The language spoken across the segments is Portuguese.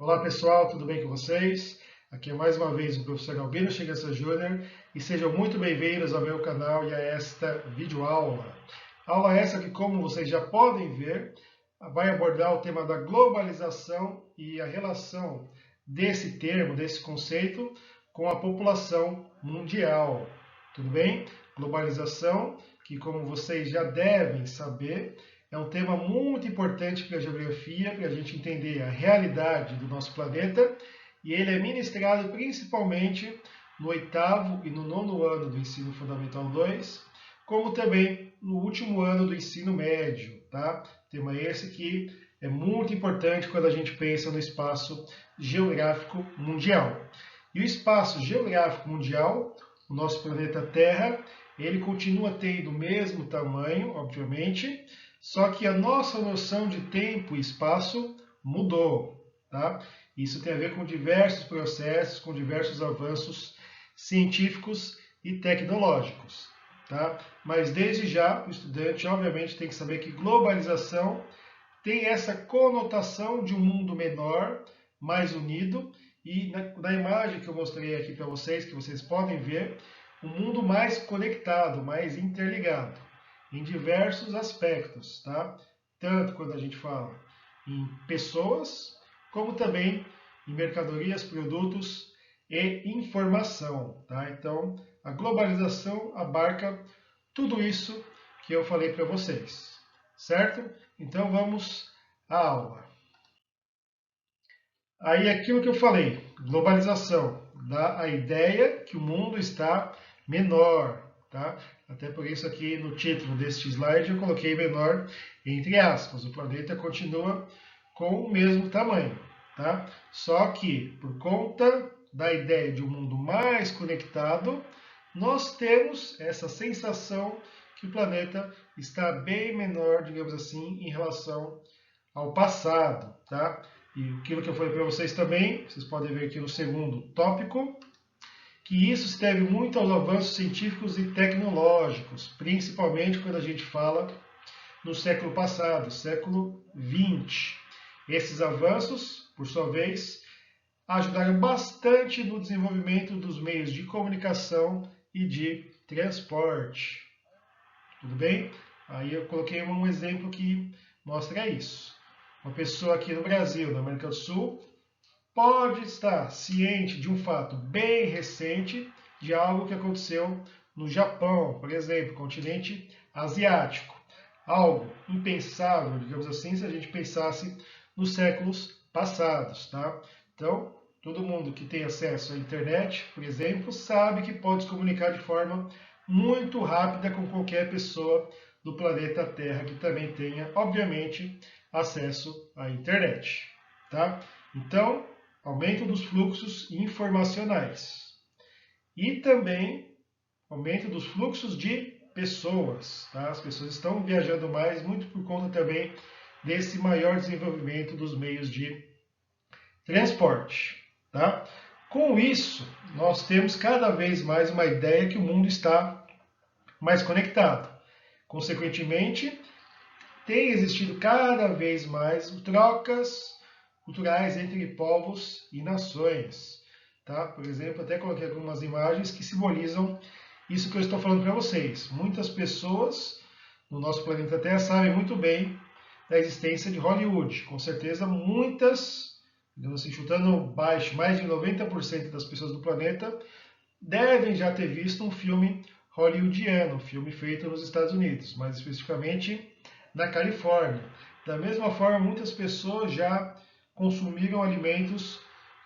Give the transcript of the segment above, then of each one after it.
Olá pessoal, tudo bem com vocês? Aqui é mais uma vez o professor Albino Chigança Júnior e sejam muito bem-vindos ao meu canal e a esta videoaula. Aula essa que, como vocês já podem ver, vai abordar o tema da globalização e a relação desse termo, desse conceito, com a população mundial. Tudo bem? Globalização, que como vocês já devem saber, é um tema muito importante para a geografia, para a gente entender a realidade do nosso planeta, e ele é ministrado principalmente no oitavo e no nono ano do Ensino Fundamental 2, como também no último ano do ensino médio, tá? Tema esse que é muito importante quando a gente pensa no espaço geográfico mundial. E o espaço geográfico mundial, o nosso planeta Terra, ele continua tendo o mesmo tamanho, obviamente, só que a nossa noção de tempo e espaço mudou, tá? Isso tem a ver com diversos processos, com diversos avanços científicos e tecnológicos, tá? Mas desde já, o estudante obviamente tem que saber que globalização tem essa conotação de um mundo menor, mais unido, e na imagem que eu mostrei aqui para vocês, que vocês podem ver, um mundo mais conectado, mais interligado em diversos aspectos, tá? Tanto quando a gente fala em pessoas, como também em mercadorias, produtos e informação, tá? Então, a globalização abarca tudo isso que eu falei para vocês, certo? Então, vamos à aula. Aí, aquilo que eu falei, globalização, dá a ideia que o mundo está menor, tá? Até por isso aqui no título deste slide eu coloquei menor entre aspas. O planeta continua com o mesmo tamanho, tá? Só que por conta da ideia de um mundo mais conectado, nós temos essa sensação que o planeta está bem menor, digamos assim, em relação ao passado, tá? E aquilo que eu falei para vocês também, vocês podem ver aqui no segundo tópico, que isso se deve muito aos avanços científicos e tecnológicos, principalmente quando a gente fala no século passado, século XX. Esses avanços, por sua vez, ajudaram bastante no desenvolvimento dos meios de comunicação e de transporte. Tudo bem? Aí eu coloquei um exemplo que mostra isso. Uma pessoa aqui no Brasil, na América do Sul, pode estar ciente de um fato bem recente, de algo que aconteceu no Japão, por exemplo, continente asiático. Algo impensável, digamos assim, se a gente pensasse nos séculos passados, tá? Então, todo mundo que tem acesso à internet, por exemplo, sabe que pode se comunicar de forma muito rápida com qualquer pessoa do planeta Terra que também tenha, obviamente, acesso à internet, tá? Então, aumento dos fluxos informacionais e também aumento dos fluxos de pessoas, tá? As pessoas estão viajando mais, muito por conta também desse maior desenvolvimento dos meios de transporte, tá? Com isso, nós temos cada vez mais uma ideia que o mundo está mais conectado. Consequentemente, tem existido cada vez mais trocas culturais entre povos e nações. Tá? Por exemplo, até coloquei algumas imagens que simbolizam isso que eu estou falando para vocês. Muitas pessoas no nosso planeta Terra sabem muito bem da existência de Hollywood. Com certeza, muitas, digamos assim, chutando baixo, mais de 90% das pessoas do planeta devem já ter visto um filme hollywoodiano, um filme feito nos Estados Unidos, mais especificamente na Califórnia. Da mesma forma, muitas pessoas já consumiram alimentos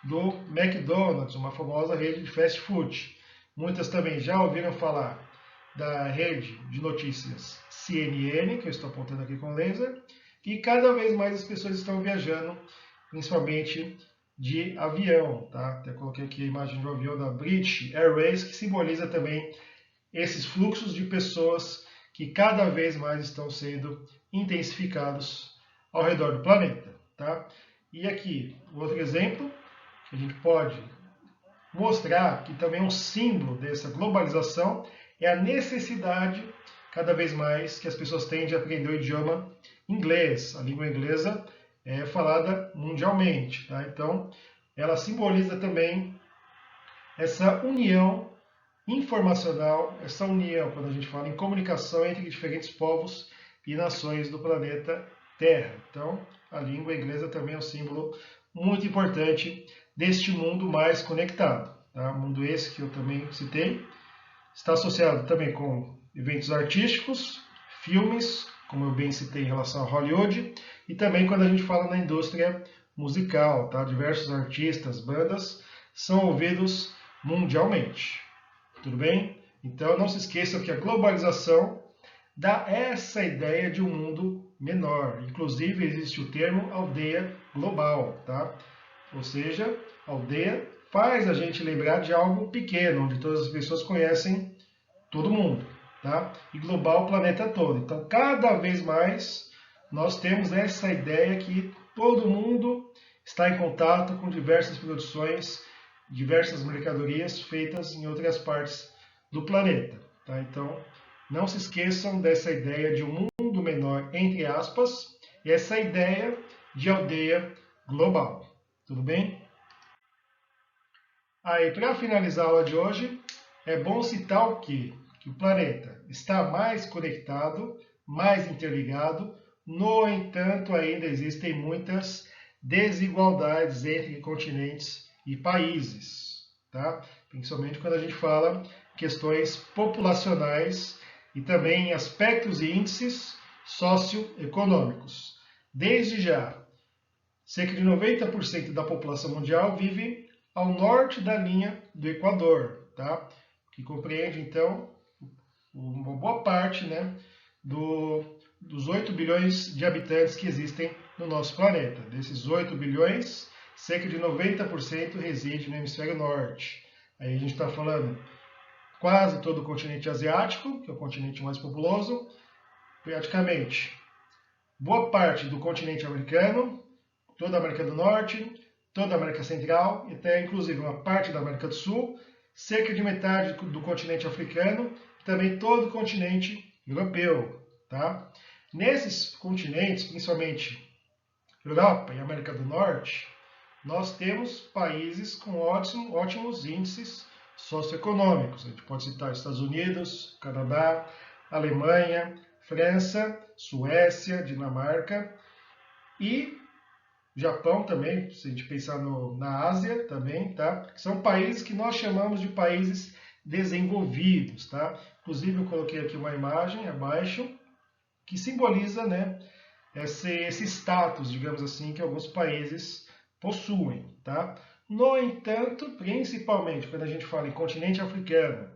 do McDonald's, uma famosa rede de fast food. Muitas também já ouviram falar da rede de notícias CNN, que eu estou apontando aqui com laser, e cada vez mais as pessoas estão viajando, principalmente de avião, tá? Até coloquei aqui a imagem do avião da British Airways, que simboliza também esses fluxos de pessoas que cada vez mais estão sendo intensificados ao redor do planeta, tá? E aqui, outro exemplo que a gente pode mostrar que também é um símbolo dessa globalização é a necessidade cada vez mais que as pessoas têm de aprender o idioma inglês. A língua inglesa é falada mundialmente. Tá? Então, ela simboliza também essa união informacional, essa união, quando a gente fala em comunicação entre diferentes povos e nações do planeta Terra. Então, a língua inglesa também é um símbolo muito importante deste mundo mais conectado. Tá? Mundo esse que eu também citei, está associado também com eventos artísticos, filmes, como eu bem citei em relação a Hollywood, e também quando a gente fala na indústria musical, tá? Diversos artistas, bandas são ouvidos mundialmente. Tudo bem? Então não se esqueçam que a globalização dá essa ideia de um mundo menor. Inclusive existe o termo aldeia global, tá? Ou seja, aldeia faz a gente lembrar de algo pequeno, onde todas as pessoas conhecem todo mundo, tá? E global o planeta todo. Então, cada vez mais nós temos essa ideia que todo mundo está em contato com diversas produções, diversas mercadorias feitas em outras partes do planeta, tá? Então, não se esqueçam dessa ideia de um mundo menor, entre aspas, e essa ideia de aldeia global. Tudo bem? Aí, para finalizar a aula de hoje, é bom citar o quê? Que o planeta está mais conectado, mais interligado, no entanto, ainda existem muitas desigualdades entre continentes e países, tá? Principalmente quando a gente fala questões populacionais e também aspectos e índices socioeconômicos. Desde já, cerca de 90% da população mundial vive ao norte da linha do Equador, tá? Que compreende, então, uma boa parte, né, dos 8 bilhões de habitantes que existem no nosso planeta. Desses 8 bilhões, cerca de 90% reside no hemisfério norte. Aí a gente está falando quase todo o continente asiático, que é o continente mais populoso, praticamente boa parte do continente americano, toda a América do Norte, toda a América Central e até inclusive uma parte da América do Sul, cerca de metade do continente africano e também todo o continente europeu. Tá? Nesses continentes, principalmente Europa e América do Norte, nós temos países com ótimos índices socioeconômicos. A gente pode citar Estados Unidos, Canadá, Alemanha, França, Suécia, Dinamarca e Japão também, se a gente pensar na Ásia também, tá? São países que nós chamamos de países desenvolvidos, tá? Inclusive eu coloquei aqui uma imagem abaixo que simboliza, né, esse status, digamos assim, que alguns países possuem, tá? No entanto, principalmente quando a gente fala em continente africano,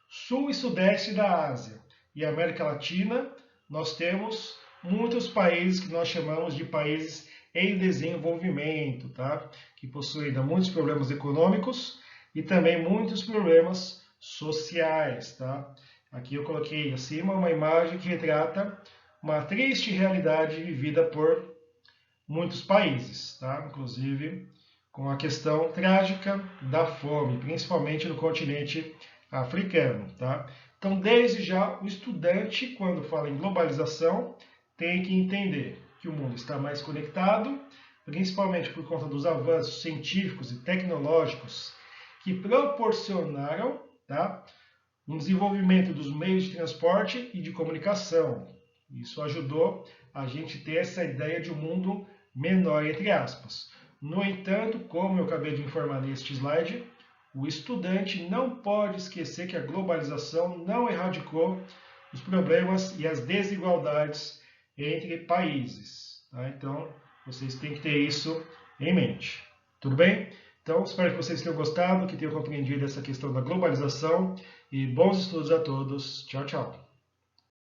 sul e sudeste da Ásia e América Latina, nós temos muitos países que nós chamamos de países em desenvolvimento, tá? Que possuem ainda muitos problemas econômicos e também muitos problemas sociais, tá? Aqui eu coloquei acima uma imagem que retrata uma triste realidade vivida por muitos países, tá? Inclusive com a questão trágica da fome, principalmente no continente africano, tá? Então, desde já, o estudante, quando fala em globalização, tem que entender que o mundo está mais conectado, principalmente por conta dos avanços científicos e tecnológicos que proporcionaram, tá, um desenvolvimento dos meios de transporte e de comunicação. Isso ajudou a gente ter essa ideia de um mundo menor, entre aspas. No entanto, como eu acabei de informar neste slide, o estudante não pode esquecer que a globalização não erradicou os problemas e as desigualdades entre países. Tá? Então, vocês têm que ter isso em mente. Tudo bem? Então, espero que vocês tenham gostado, que tenham compreendido essa questão da globalização e bons estudos a todos. Tchau, tchau.